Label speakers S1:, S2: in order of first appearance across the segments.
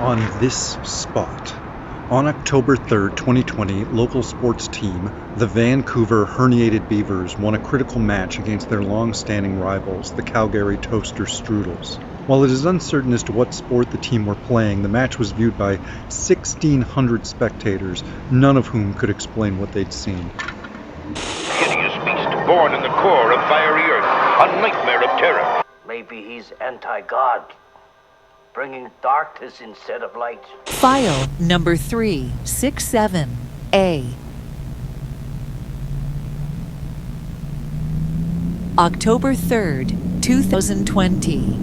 S1: on this spot. On October 3rd, 2020, local sports team, the Vancouver Herniated Beavers, won a critical match against their long-standing rivals, the Calgary Toaster Strudels. While it is uncertain as to what sport the team were playing, the match was viewed by 1,600 spectators, none of whom could explain what they'd seen.
S2: Hideous beast, born in the core of fiery earth, a nightmare of terror.
S3: Maybe he's anti-God, bringing darkness instead of light.
S4: File number 367A. October 3rd, 2020.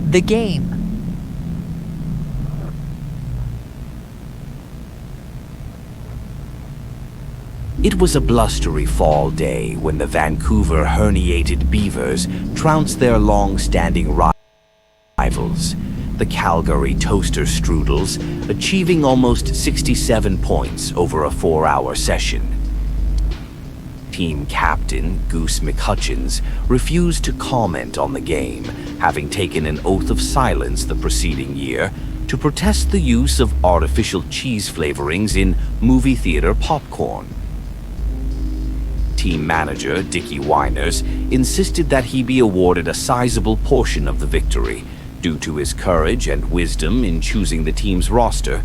S4: The game.
S5: It was a blustery fall day when the Vancouver Herniated Beavers trounced their long-standing rivals, the Calgary Toaster Strudels, achieving almost 67 points over a 4-hour session. Team captain Goose McHutchins refused to comment on the game, having taken an oath of silence the preceding year to protest the use of artificial cheese flavorings in movie theater popcorn. Team manager Dickie Weiners insisted that he be awarded a sizable portion of the victory due to his courage and wisdom in choosing the team's roster.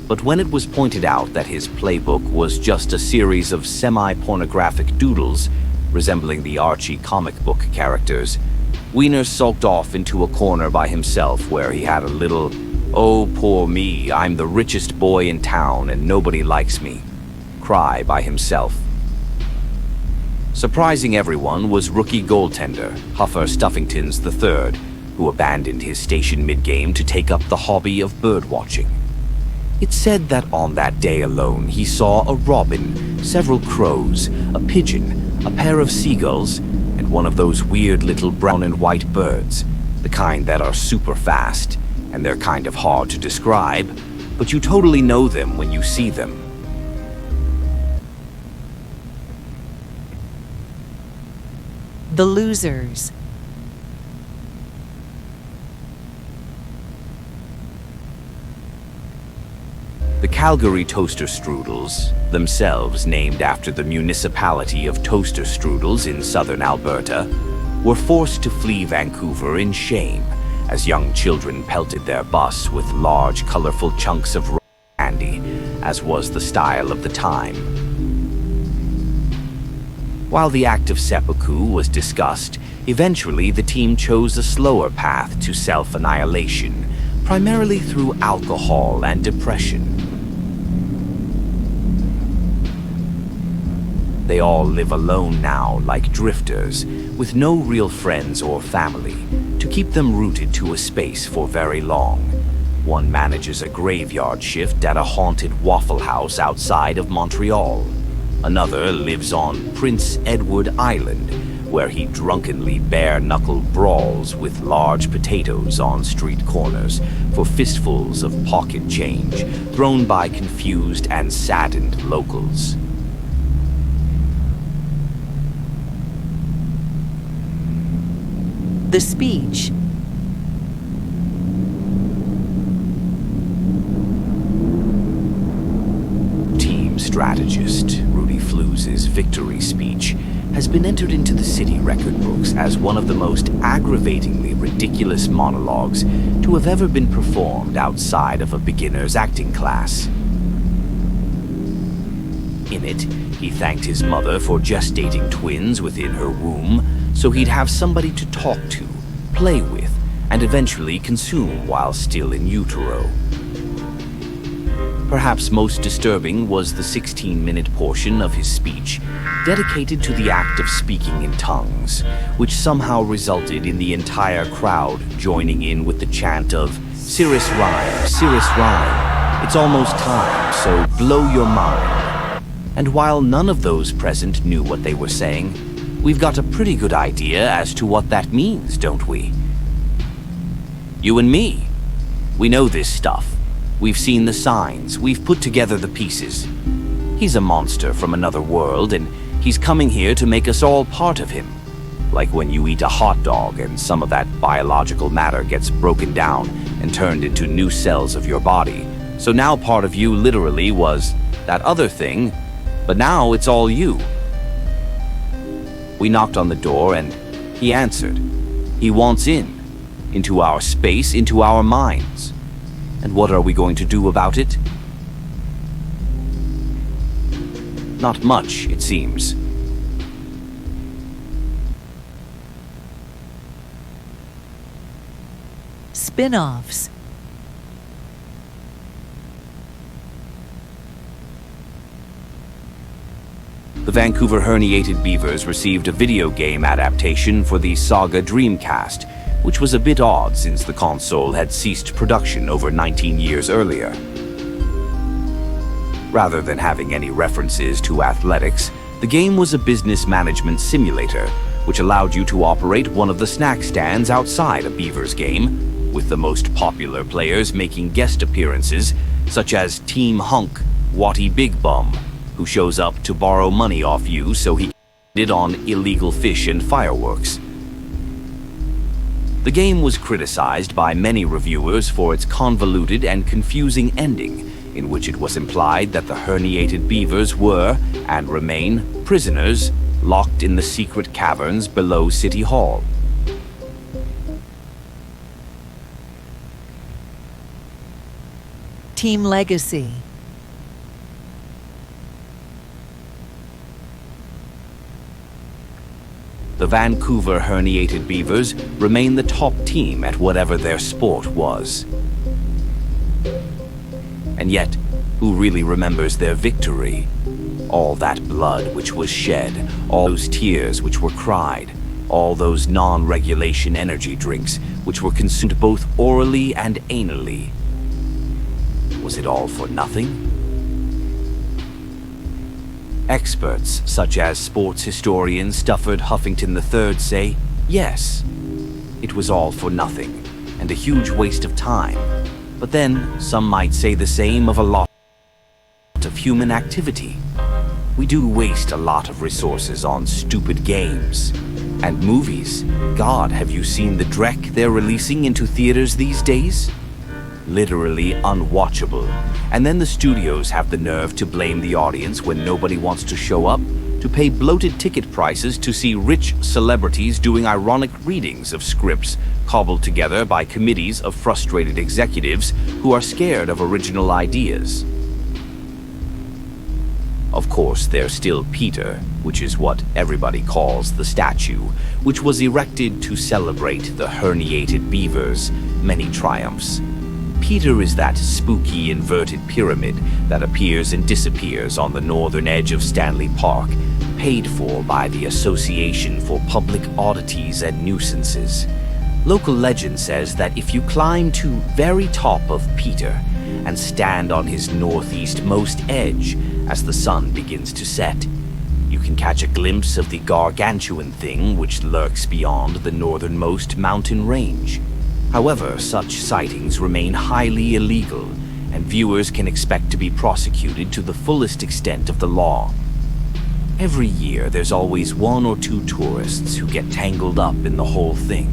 S5: But when it was pointed out that his playbook was just a series of semi-pornographic doodles resembling the Archie comic book characters, Wiener sulked off into a corner by himself where he had a little, "Oh, poor me, I'm the richest boy in town and nobody likes me," cry by himself. Surprising everyone was rookie goaltender Huffer Stuffingtons III, who abandoned his station mid-game to take up the hobby of birdwatching. It's said that on that day alone he saw a robin, several crows, a pigeon, a pair of seagulls, and one of those weird little brown and white birds, the kind that are super fast, and they're kind of hard to describe, but you totally know them when you see them.
S4: The losers.
S5: The Calgary Toaster Strudels, themselves named after the municipality of Toaster Strudels in southern Alberta, were forced to flee Vancouver in shame as young children pelted their bus with large, colorful chunks of candy, as was the style of the time. While the act of seppuku was discussed, eventually the team chose a slower path to self-annihilation, primarily through alcohol and depression. They all live alone now like drifters, with no real friends or family to keep them rooted to a space for very long. One manages a graveyard shift at a haunted Waffle House outside of Montreal. Another lives on Prince Edward Island, where he drunkenly bare-knuckle brawls with large potatoes on street corners for fistfuls of pocket change thrown by confused and saddened locals.
S4: The speech.
S5: Team strategist Rudy Flus's victory speech has been entered into the city record books as one of the most aggravatingly ridiculous monologues to have ever been performed outside of a beginner's acting class. In it, he thanked his mother for gestating twins within her womb so he'd have somebody to talk to, play with, and eventually consume while still in utero. Perhaps most disturbing was the 16-minute portion of his speech dedicated to the act of speaking in tongues, which somehow resulted in the entire crowd joining in with the chant of "Cirrus rhyme, Cirrus rhyme, it's almost time, so blow your mind." And while none of those present knew what they were saying, we've got a pretty good idea as to what that means, don't we? You and me, we know this stuff. We've seen the signs, we've put together the pieces. He's a monster from another world, and he's coming here to make us all part of him. like when you eat a hot dog and some of that biological matter gets broken down and turned into new cells of your body. So now part of you literally was that other thing, but now it's all you. We knocked on the door and he answered. He wants in, into our space, into our minds. And what are we going to do about it? Not much, it seems.
S4: Spin-offs.
S5: The Vancouver Herniated Beavers received a video game adaptation for the Saga Dreamcast, which was a bit odd since the console had ceased production over 19 years earlier. Rather than having any references to athletics, the game was a business management simulator, which allowed you to operate one of the snack stands outside a Beavers game, with the most popular players making guest appearances, such as Team Hunk, Watty Big Bum, who shows up to borrow money off you so he can bid on illegal fish and fireworks. The game was criticized by many reviewers for its convoluted and confusing ending, in which it was implied that the herniated beavers were, and remain, prisoners locked in the secret caverns below City Hall.
S4: Team Legacy.
S5: The Vancouver Herniated Beavers remain the top team at whatever their sport was. And yet, who really remembers their victory? All that blood which was shed, all those tears which were cried, all those non-regulation energy drinks which were consumed both orally and anally. Was it all for nothing? Experts, such as sports historian Stufford Huffington III, say, yes, it was all for nothing, and a huge waste of time. But then, some might say the same of a lot of human activity. We do waste a lot of resources on stupid games. And movies. God, have you seen the dreck they're releasing into theaters these days? Literally unwatchable. And then the studios have the nerve to blame the audience when nobody wants to show up, to pay bloated ticket prices to see rich celebrities doing ironic readings of scripts cobbled together by committees of frustrated executives who are scared of original ideas. Of course, there's still Peter, which is what everybody calls the statue, which was erected to celebrate the herniated beavers' many triumphs. Peter is that spooky inverted pyramid that appears and disappears on the northern edge of Stanley Park, paid for by the Association for Public Oddities and Nuisances. Local legend says that if you climb to very top of Peter and stand on his northeastmost edge as the sun begins to set, you can catch a glimpse of the gargantuan thing which lurks beyond the northernmost mountain range. However, such sightings remain highly illegal, and viewers can expect to be prosecuted to the fullest extent of the law. Every year, there's always one or two tourists who get tangled up in the whole thing.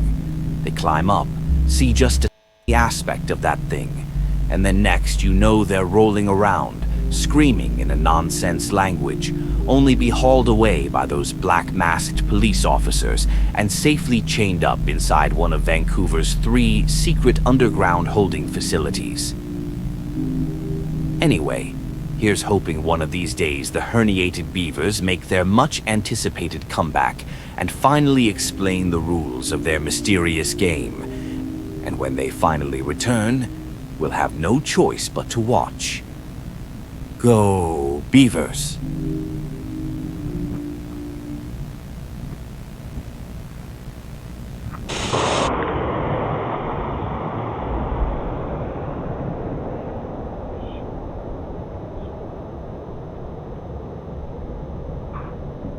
S5: They climb up, see just a aspect of that thing, and then next you know they're rolling around, screaming in a nonsense language, only be hauled away by those black-masked police officers and safely chained up inside one of Vancouver's 3 secret underground holding facilities. Anyway, here's hoping one of these days the herniated beavers make their much-anticipated comeback and finally explain the rules of their mysterious game. And when they finally return, we'll have no choice but to watch. Go, Beavers!